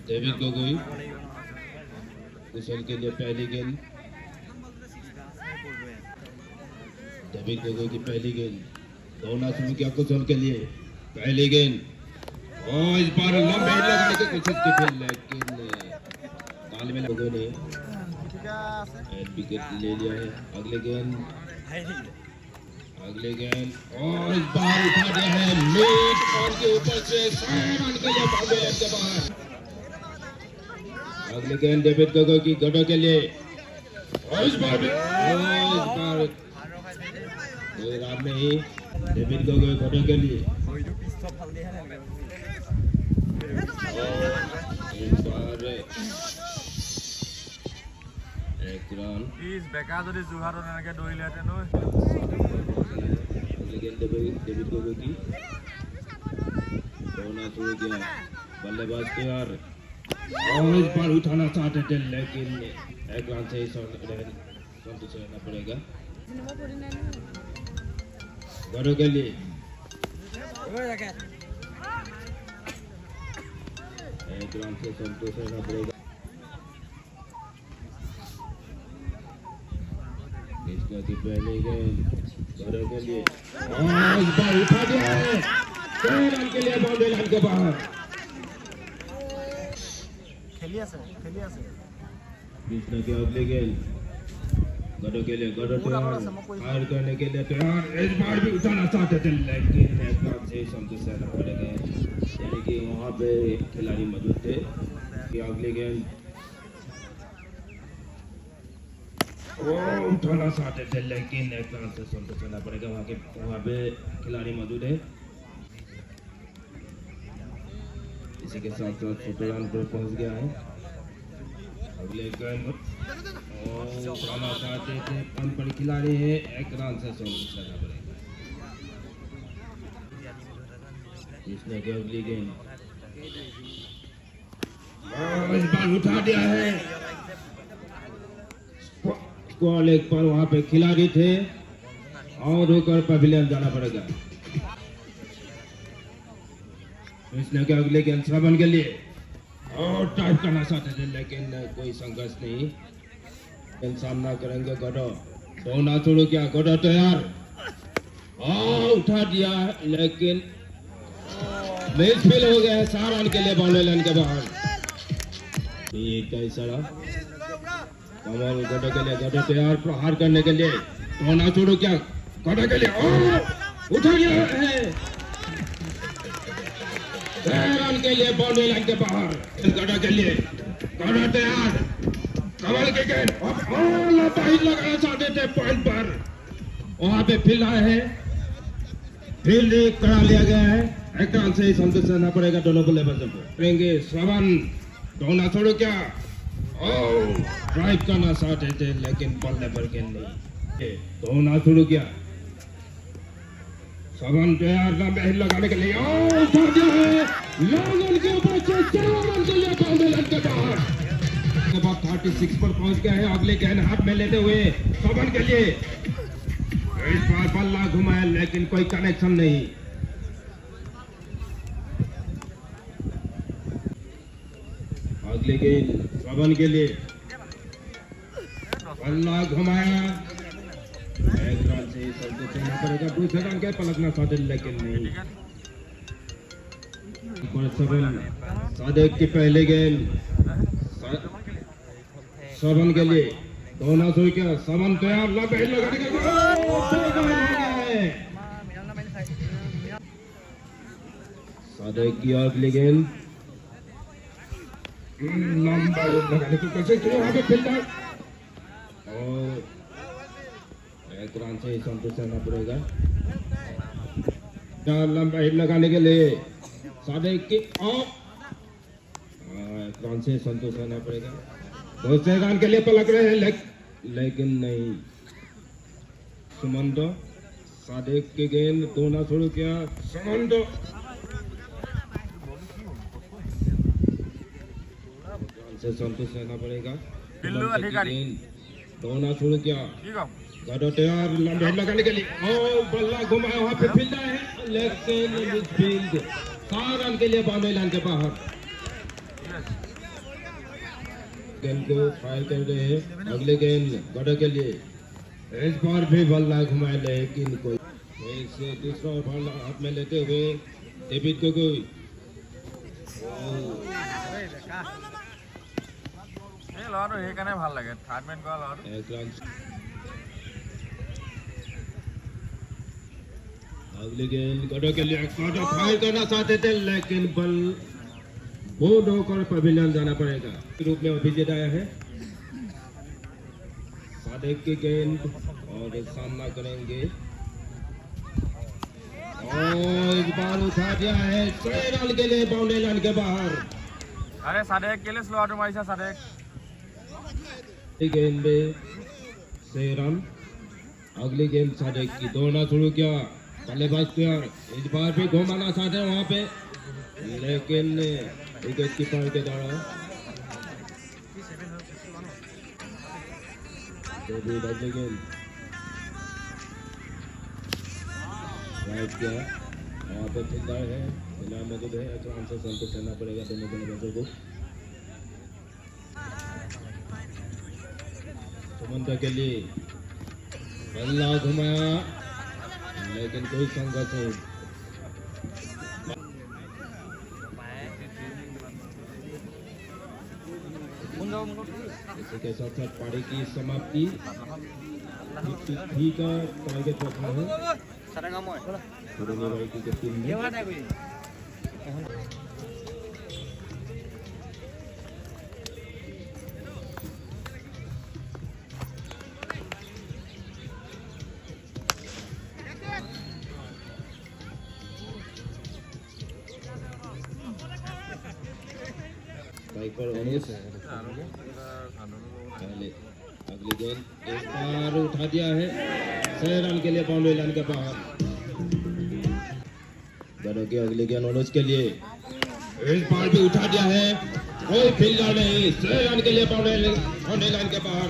David Gogoi कुशल के लिए पहली गेंद। डेविड गोगोई की पहली गेंद दौड़ना शुरू किया कुशल के लिए पहली गेंद और इस बार लंबे लगाने की कोशिश की थी लेकिन ताल में लोगों ने विकेट ले लिया है। अगले गेंद और इस बार उठा दिया है मिड ऑन के ऊपर से रन के लिए बाउंड्री लाइन के बाहर। अगले गेंद डेविड गोगोई की गढ़ो के लिए और इस बार कोई रन नहीं। डेविड गोगोई गढ़ो के लिए एक रन इस बेका যদি জুহাৰত এনেকে দৌৰিলেহেঁতেন डेविड गोगोई की दौड़ना शुरू किया बल्लेबाज तैयार और इस बार उठाना चाहते थे लेकिन एक रन से संतुष्ट रहना पड़ेगा। घरों के लिए एक रन से संतुष्ट रहना पड़ेगा। इसका की पहले गेंद घरों के लिए और इस बार उठा दिया है 6 रन के लिए बाउंड्री लाइन के बाहर। कृष्णा की अगली गेंद गढ़ो के लिए गढ़ो फायर करने के लिए तैयार इस बार भी उठाना चाहते थे लेकिन एक रन से संतुष्ट रहना पड़ेगा यानी कि वहाँ पे खिलाड़ी मौजूद थे कि अगली गेंद उठाना चाहते थे लेकिन एक रन से संतुष्ट रहना पड़ेगा वहाँ पे खिलाड़ी मौजूद है। इसी के साथ साथ 17 रन पर पहुंच गया है। अगले गेंद उठाना चाहते थे पन पर खिलाड़ी है एक रन से संतुष्ट रहना पड़ेगा। इसने की अगली गेंद इस बार उठा दिया है स्क्वायर लेग पर वहां पे खिलाड़ी थे और होकर पवेलियन जाना पड़ेगा। इसने के अगले गेंद श्रवण के लिए और टाइप करना चाहते थे लेकिन कोई संघर्ष नहीं सामना करेंगे। गढ़ो दौड़ना शुरू किया गढ़ो तैयार और उठा दिया लेकिन मिस फील हो गया 4 रन के लिए बाउंड्री लाइन के बाहर। एक का इशारा कमल गढ़ो के लिए गढ़ो तैयार प्रहार करने के लिए दौड़ना शुरू किया गढ़ो के लिए उठा दिया है 6 रन के लिए बाउंड्री लाइन के बाहर। गढ़ो के लिए गढ़ो तैयार कमल के गेंद लगाना चाहते थे पॉइंट पर वहां पे फील्ड आए हैं फील्ड करा लिया गया है एक रन से संतुष्ट रहना पड़ेगा दोनों बल्लेबाजों को। करेंगे श्रवण दौड़ना छोड़ो क्या ड्राइव करना चाहते थे लेकिन बल्ले पर गेंद नहीं दौड़ना शुरू किया श्रवण तैयार लंबे लगाने के लिए उठा दिया है लॉन्ग ऑन के ऊपर से 4 रन के लिए बाउंड्री लाइन के बाहर। के बाद 36 पर पहुंच गया है। अगले गेंद हाथ में लेते हुए श्रवण के लिए इस बार बल्ला घुमाया लेकिन कोई कनेक्शन नहीं। अगले गेंद श्रवण के लिए बल्ला घुमाया एक रन से संतुष्ट रहना पड़ेगा। दूसरे रन के पलटना चाहते लेकिन नहीं। सादेक की पहले गेंद श्रवण के लिए दौड़ना शुरू किया श्रवण तैयार लंबे लगाने के सादेक की अगली गेंद लंबा लगाने की कोशिश की वहां पे फील्डर और एक रन से संतुष्ट रहना पड़ेगा। लंबा हिट लगाने के लिए सादेक की एक रन से संतुष्ट रहना पड़ेगा। दूसरे रन के लिए पलट रहे हैं लेकिन नहीं। सुमंतो सादेक की गेंद दौड़ना शुरू किया सुमंतो से संतुष्ट रहना पड़ेगा। दौड़ना शुरू किया गडो तैयार लंबे हेड लगाने के लिए और बल्ला घुमाया वहां पे फील्डर है लेकिन मिडफील्ड 4 रन के लिए बाउंड्री लाइन के बाहर गेंद को फायर कर रहे हैं अगले गेंद गडो के लिए इस बार भी बल्ला घुमाया लेकिन कोई से दूसरा बल्ला हाथ में लेते हुए डेविड गोगोई এই ল'ৰাটো সেইকাৰণে ভাল লাগে থাৰ্ড মেন কৰা ল'ৰাটো एक रन अगले गेंद गडो के लिए गडो फायर करना चाहते थे लेकिन बल बोर्ड होकर पवेलियन जाना पड़ेगा रूप में अभिजीत आया है सादेक की गेंद और सामना करेंगे और इस बार उठा दिया है 6 रन के लिए बाउंड्री लाइन के बाहर আৰে সাদেক কেলে ল'ৰাটো মাৰিছা সাদেক गेंद में 6 रन अगली गेंद सादेक की दौड़ना शुरू किया बल्लेबाज तैयार इस बार भी घुमाना चाहते हैं वहां पे लेकिन विकेट कीपर के द्वारा अगली गेंद राइट किया वहां पे फील्डर है फिलहाल मौजूद है आराम से संतोष करना पड़ेगा दोनों बल्लेबाजों को सुमंत के लिए बल्ला घुमाया लेकिन कोई संघर्ष नहीं इसी के साथ साथ पारी की समाप्ति भी का टारगेट रखा है की टीम ने पर अगली गेंद एक बार उठा दिया है 6 रन के लिए बाउंड्री लाइन के बाहर गडो की अगली गेंद अनुज के लिए इस बार भी उठा दिया है कोई फील्डर नहीं 6 रन के लिए बाउंड्री लाइन के बाहर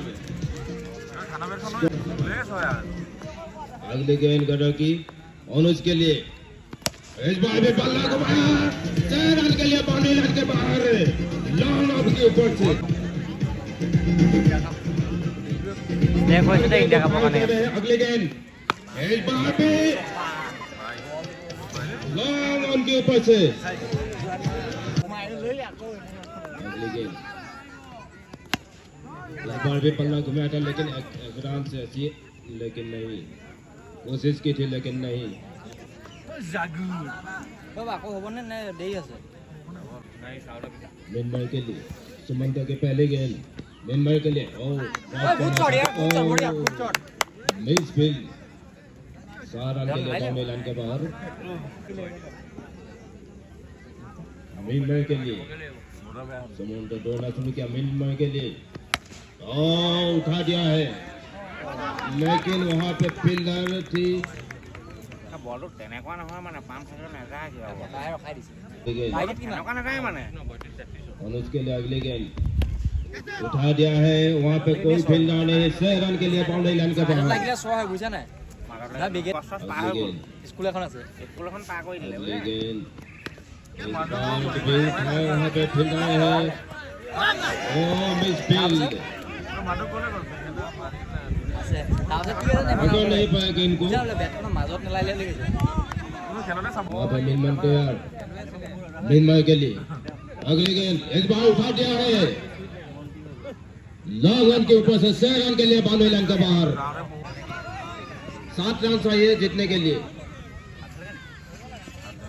अगली गेंद गडो की अनुज के लिए इस बार भी बल्ला घुमाया 6 रन के लिए बाउंड्री लाइन के बाहर लॉन्ग ऑफ के ऊपर से देखो इसे इंडिया का मौका नहीं अगले गेंद इस बार भी लॉन्ग ऑन के ऊपर से अगली गेंद इस बार भी बल्ला घुमाया था लेकिन एक रन से अच्छी लेकिन नहीं कोशिश की थी लेकिन नहीं मुंबई के लिए सुमंत के पहले गेंद मुंबई के लिए मिस फील्ड 4 रन के लिए बाउंड्री लाइन के बाहर मुंबई के लिए सुमंत दौड़ना शुरू किया मुंबई के लिए उठा दिया है लेकिन वहां पे फील्डर थी বলটো তেনেকুৱা নহয় মানে পাম খালে নাযায় কিবা তাই ৰখাই দিছে তেনেকুৱা নাযায় মানে अनुज के लिए अगली गेंद उठा दिया है वहां पे कोई फील्डर नहीं 6 रन के लिए बाउंड्री लाइन के बाहर লাগিলে ছ হয় বুঝা নাই না বিগেট স্কুল এখন আছে স্কুল এখন পাৰ কৰি দিলে अगली गेंद इस बार भी उठाया वहां पे फील्डर है मिस फील्ड মানুহ কোনে গ'ল আছে তাৰপিছত কি হ'ল पकड़ नहीं पाया गेंद को বুঝা বেটখনৰ মাজত নেলাইলে লাগিছে কোনো খেলতে চাব वहां पे मिनमन तैयार मिनमन के लिए अगली गेंद इस बार उठा दिया है लॉन्ग रन के ऊपर से 6 रन के लिए बाउंड्री लाइन के बाहर 7 रन चाहिए जीतने के लिए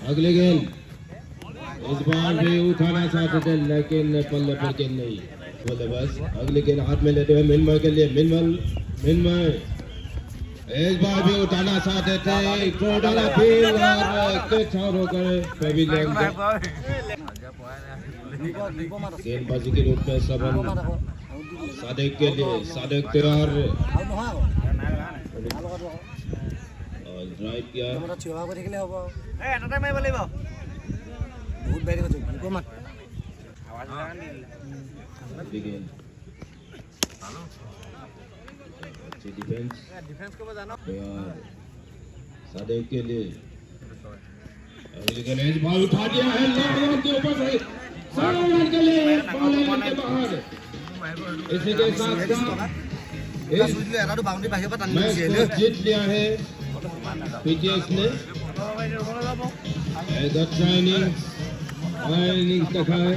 अगली गेंद इस बार भी उठाना चाहते थे लेकिन पल्ले पर गेंद नहीं बोले बस अगली गेंद हाथ में लेते हुए मिनमय के लिए मिनमय इस बार भी उठाना चाहते थे डाला फील्ड और कैच आउट होकर पेविलियन गेंदबाजी के रूप में सबन सादेक के लिए सादेक तैयार और ड्राइव किया अच्छी डिफेंस ডিফেন্স কৰিব জানো और सादेव के लिए अगली गेंद बॉल उठा दिया है लाइन के ऊपर से साइड के लिए बॉल लाइन के बाहर इसी के साथ मैच को जीत लिया है पीटीएस ने ट्रेनिंग दिखा है